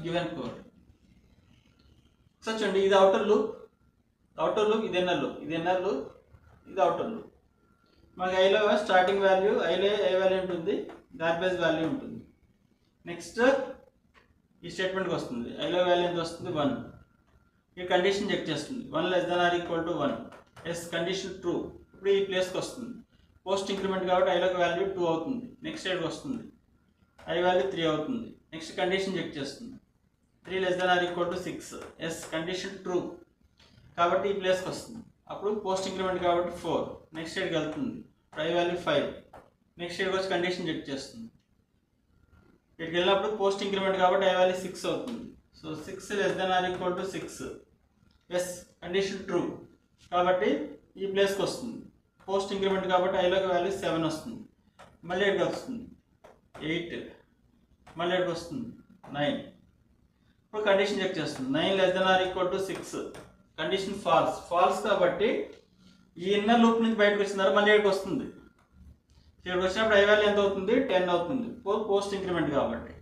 Given code. So చూడండి, ఇది outer loop, ఇది ఇన్నర్ లూప్, ఇది అవుటర్ లూప్. మనకి ఐలో స్టార్టింగ్ వాల్యూ, ఐలో ఏ వాల్యూ ఉంటుంది, గార్బేజ్ వాల్యూ ఉంటుంది. నెక్స్ట్ ఈ స్టేట్మెంట్కి వస్తుంది, ఐలో వాల్యూ ఎంత వస్తుంది, 1. ఈ కండిషన్ చెక్ చేస్తుంది, 1 <= 1. Yes condition true. ఇప్పుడు ఈ ప్లేస్కి వస్తుంది, పోస్ట్ ఇంక్రిమెంట్ కాబట్టి ఐలోకి వాల్యూ 2 అవుతుంది. నెక్స్ట్ స్టేట్కి వస్తుంది, ఐ వాల్యూ 3 అవుతుంది. నెక్స్ట్ కండిషన్ చెక్ చేస్తుంది, 3 <= 6. ఎస్ కండిషన్ ట్రూ కాబట్టి ఈ ప్లేస్కి వస్తుంది. అప్పుడు పోస్ట్ ఇంక్రిమెంట్ కాబట్టి 4. నెక్స్ట్ స్టేట్కి వెళ్తుంది, ఐ వాల్యూ 5. నెక్స్ట్ స్టేట్కి వచ్చి కండిషన్ చెక్ చేస్తుంది. ఇక్కడికి వెళ్ళినప్పుడు పోస్ట్ ఇంక్రిమెంట్ కాబట్టి ఐ వాల్యూ 6 అవుతుంది. సో 6 <= 6. ఎస్ కండిషన్ ట్రూ కాబట్టి ఈ ప్లేస్కి వస్తుంది. పోస్ట్ ఇంక్రిమెంట్ కాబట్టి ఐలోకి వాల్యూ 7 వస్తుంది. మళ్ళీ ఇక్కడికి వస్తుంది 8. మళ్ళీ ఇక్కడికి వస్తుంది 9. ఇప్పుడు కండిషన్ చెక్ చేస్తుంది, 9 <= 6. కండిషన్ ఫాల్స్ కాబట్టి ఈ ఇన్నర్ లూప్ నుంచి బయటకు వచ్చిన తర్వాత మళ్ళీ ఇక్కడికి వస్తుంది. ఇక్కడికి వచ్చినప్పుడు ఐ వాల్యూ ఎంత అవుతుంది, 10 అవుతుంది, పోస్ట్ ఇంక్రిమెంట్ కాబట్టి.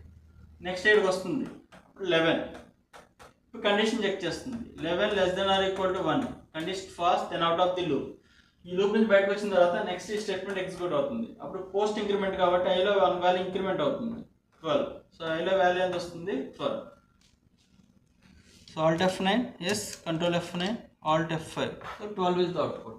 నెక్స్ట్ ఇక్కడికి వస్తుంది 11. ఇప్పుడు కండిషన్ చెక్ చేస్తుంది, 11 <= 1. Condition false, then out of the loop. ఈ లూప్ నుంచి బయటకు వచ్చిన తర్వాత నెక్స్ట్ ఈ స్టేట్మెంట్ ఎగ్జిక్యూట్ అవుతుంది. అప్పుడు పోస్ట్ ఇంక్రిమెంట్ కాబట్టి ఐలో 1 వాల్యూ ఇంక్రిమెంట్ అవుతుంది, 12. సో ఐలో వాల్యూ ఎంత వస్తుంది, 12. So Alt F9, yes, Control F9, Alt F5. So 12 is the output.